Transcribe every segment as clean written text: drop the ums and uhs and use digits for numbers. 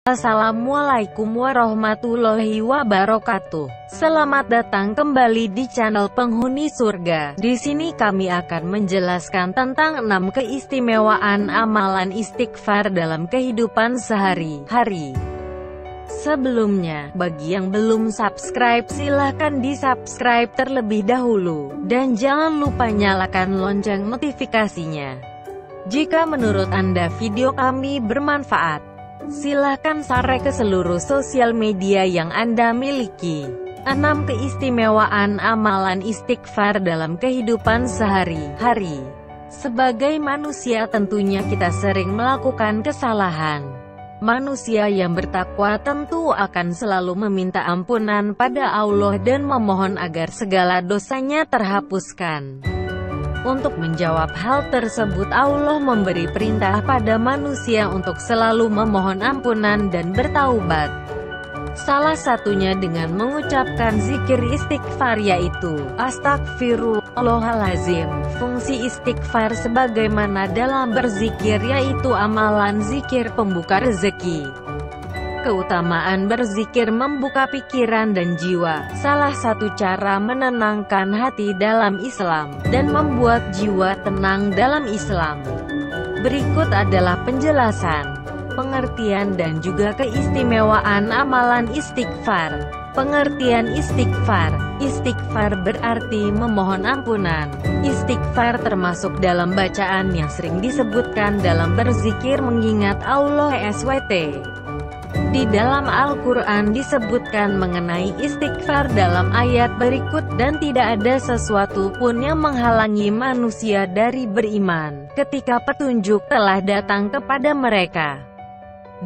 Assalamualaikum warahmatullahi wabarakatuh. Selamat datang kembali di channel Penghuni Surga. Di sini kami akan menjelaskan tentang 6 keistimewaan amalan istighfar dalam kehidupan sehari-hari. Sebelumnya, bagi yang belum subscribe silahkan di-subscribe terlebih dahulu. Dan jangan lupa nyalakan lonceng notifikasinya. Jika menurut Anda video kami bermanfaat, silahkan share ke seluruh sosial media yang Anda miliki. 6 keistimewaan amalan istighfar dalam kehidupan sehari-hari. Sebagai manusia tentunya kita sering melakukan kesalahan. Manusia yang bertakwa tentu akan selalu meminta ampunan pada Allah dan memohon agar segala dosanya terhapuskan. Untuk menjawab hal tersebut, Allah memberi perintah pada manusia untuk selalu memohon ampunan dan bertaubat. Salah satunya dengan mengucapkan zikir istighfar, yaitu Astagfirullahalazim. Fungsi istighfar sebagaimana dalam berzikir, yaitu amalan zikir pembuka rezeki. Keutamaan berzikir membuka pikiran dan jiwa. Salah satu cara menenangkan hati dalam Islam, dan membuat jiwa tenang dalam Islam. Berikut adalah penjelasan, pengertian dan juga keistimewaan amalan istighfar. Pengertian istighfar. Istighfar berarti memohon ampunan. Istighfar termasuk dalam bacaan yang sering disebutkan dalam berzikir mengingat Allah SWT. Di dalam Al-Quran disebutkan mengenai istighfar dalam ayat berikut, dan tidak ada sesuatu pun yang menghalangi manusia dari beriman, ketika petunjuk telah datang kepada mereka,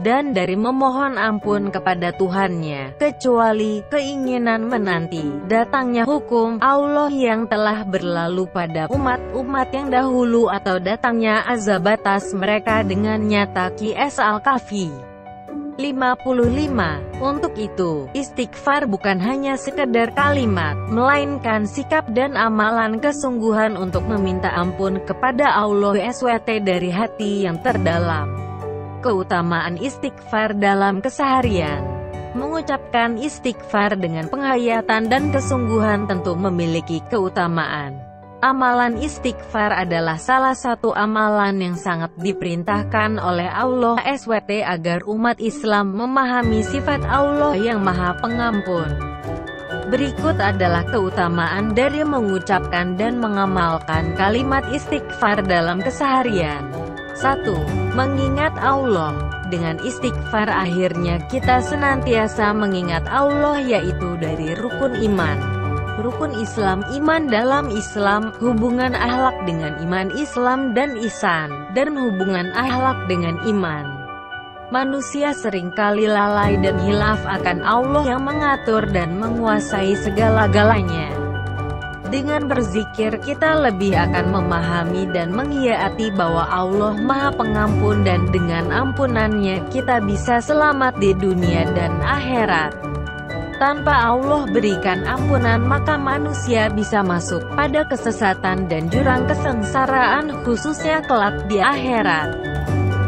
dan dari memohon ampun kepada Tuhannya, kecuali keinginan menanti datangnya hukum Allah yang telah berlalu pada umat-umat yang dahulu, atau datangnya azab atas mereka dengan nyata. Qs Al-Kahfi 55. Untuk itu, istighfar bukan hanya sekedar kalimat, melainkan sikap dan amalan kesungguhan untuk meminta ampun kepada Allah SWT dari hati yang terdalam. Keutamaan istighfar dalam keseharian. Mengucapkan istighfar dengan penghayatan dan kesungguhan tentu memiliki keutamaan. Amalan istighfar adalah salah satu amalan yang sangat diperintahkan oleh Allah SWT agar umat Islam memahami sifat Allah yang Maha Pengampun. Berikut adalah keutamaan dari mengucapkan dan mengamalkan kalimat istighfar dalam keseharian. 1. Mengingat Allah. Dengan istighfar akhirnya kita senantiasa mengingat Allah, yaitu dari rukun iman. Rukun Islam, iman dalam Islam, hubungan akhlak dengan iman Islam dan ihsan, dan hubungan akhlak dengan iman. Manusia seringkali lalai dan hilaf akan Allah yang mengatur dan menguasai segala-galanya. Dengan berzikir kita lebih akan memahami dan menghayati bahwa Allah Maha Pengampun, dan dengan ampunannya kita bisa selamat di dunia dan akhirat. Tanpa Allah berikan ampunan, maka manusia bisa masuk pada kesesatan dan jurang kesengsaraan, khususnya kelak di akhirat.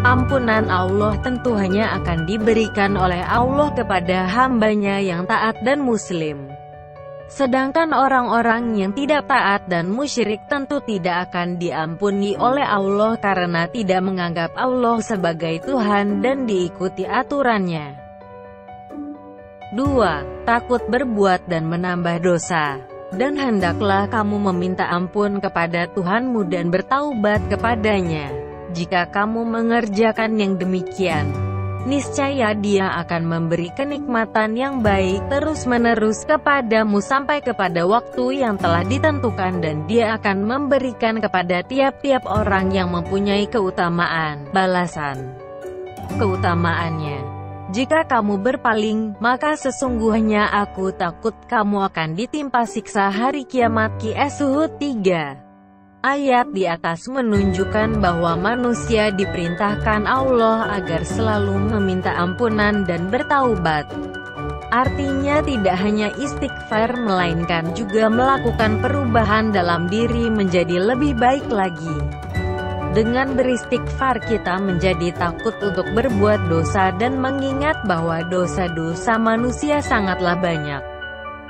Ampunan Allah tentu hanya akan diberikan oleh Allah kepada hambanya yang taat dan muslim. Sedangkan orang-orang yang tidak taat dan musyrik tentu tidak akan diampuni oleh Allah karena tidak menganggap Allah sebagai Tuhan dan diikuti aturannya. 2. Takut berbuat dan menambah dosa. Dan hendaklah kamu meminta ampun kepada Tuhanmu dan bertaubat kepadanya. Jika kamu mengerjakan yang demikian, niscaya Dia akan memberi kenikmatan yang baik terus-menerus kepadamu sampai kepada waktu yang telah ditentukan, dan Dia akan memberikan kepada tiap-tiap orang yang mempunyai keutamaan balasan keutamaannya. Jika kamu berpaling, maka sesungguhnya aku takut kamu akan ditimpa siksa hari kiamat. Qs Hud 3. Ayat di atas menunjukkan bahwa manusia diperintahkan Allah agar selalu meminta ampunan dan bertaubat. Artinya tidak hanya istighfar, melainkan juga melakukan perubahan dalam diri menjadi lebih baik lagi. Dengan beristighfar kita menjadi takut untuk berbuat dosa dan mengingat bahwa dosa-dosa manusia sangatlah banyak.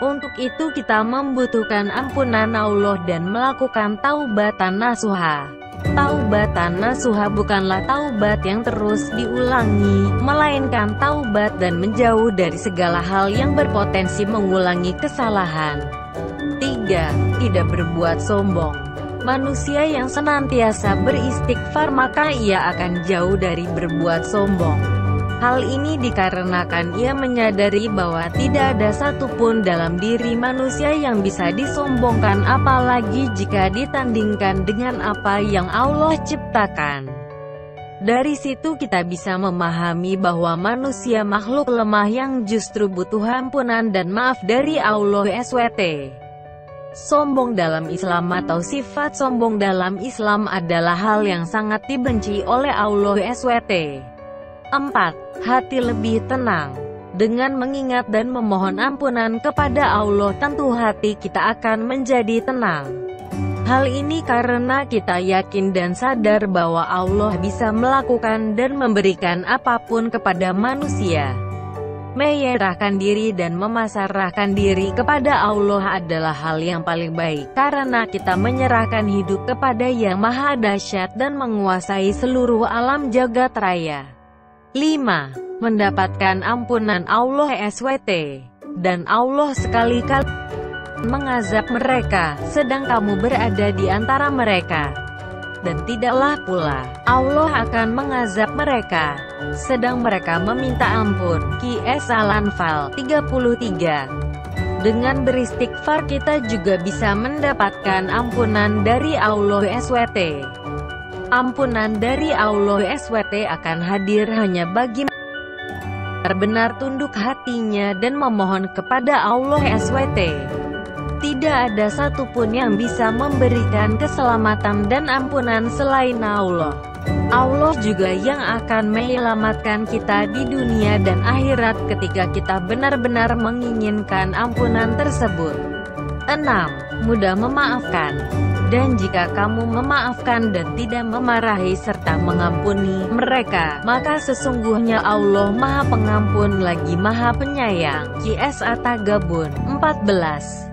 Untuk itu kita membutuhkan ampunan Allah dan melakukan taubatan nasuha. Taubatan nasuha bukanlah taubat yang terus diulangi, melainkan taubat dan menjauh dari segala hal yang berpotensi mengulangi kesalahan. 3. Tidak berbuat sombong. Manusia yang senantiasa beristighfar maka ia akan jauh dari berbuat sombong. Hal ini dikarenakan ia menyadari bahwa tidak ada satupun dalam diri manusia yang bisa disombongkan apalagi jika ditandingkan dengan apa yang Allah ciptakan. Dari situ kita bisa memahami bahwa manusia makhluk lemah yang justru butuh ampunan dan maaf dari Allah SWT. Sombong dalam Islam atau sifat sombong dalam Islam adalah hal yang sangat dibenci oleh Allah SWT. 4. Hati lebih tenang. Dengan mengingat dan memohon ampunan kepada Allah tentu hati kita akan menjadi tenang. Hal ini karena kita yakin dan sadar bahwa Allah bisa melakukan dan memberikan apapun kepada manusia. Menyerahkan diri dan memasrahkan diri kepada Allah adalah hal yang paling baik, karena kita menyerahkan hidup kepada Yang Maha Dahsyat dan menguasai seluruh alam jagat raya. 5. Mendapatkan ampunan Allah SWT. Dan Allah sekali-kali mengazab mereka, sedang kamu berada di antara mereka. Dan tidaklah pula Allah akan mengazab mereka sedang mereka meminta ampun. QS Al-Anfal 33. Dengan beristighfar kita juga bisa mendapatkan ampunan dari Allah SWT. Ampunan dari Allah SWT akan hadir hanya bagi benar-benar tunduk hatinya dan memohon kepada Allah SWT. Tidak ada satupun yang bisa memberikan keselamatan dan ampunan selain Allah. Allah juga yang akan menyelamatkan kita di dunia dan akhirat ketika kita benar-benar menginginkan ampunan tersebut. 6. Mudah memaafkan. Dan jika kamu memaafkan dan tidak memarahi serta mengampuni mereka, maka sesungguhnya Allah Maha Pengampun lagi Maha Penyayang. QS At-Taghabun 14.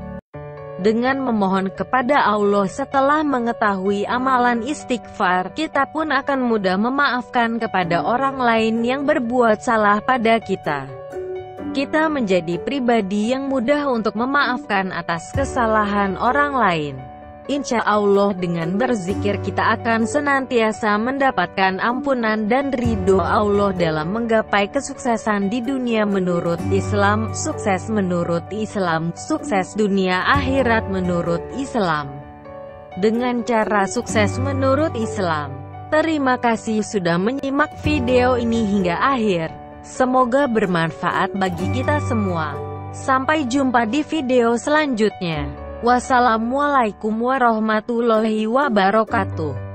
Dengan memohon kepada Allah setelah mengetahui amalan istighfar, kita pun akan mudah memaafkan kepada orang lain yang berbuat salah pada kita. Kita menjadi pribadi yang mudah untuk memaafkan atas kesalahan orang lain. Insya Allah dengan berzikir kita akan senantiasa mendapatkan ampunan dan ridho Allah dalam menggapai kesuksesan di dunia menurut Islam, sukses menurut Islam, sukses dunia akhirat menurut Islam. Dengan cara sukses menurut Islam. Terima kasih sudah menyimak video ini hingga akhir. Semoga bermanfaat bagi kita semua. Sampai jumpa di video selanjutnya. Wassalamualaikum warahmatullahi wabarakatuh.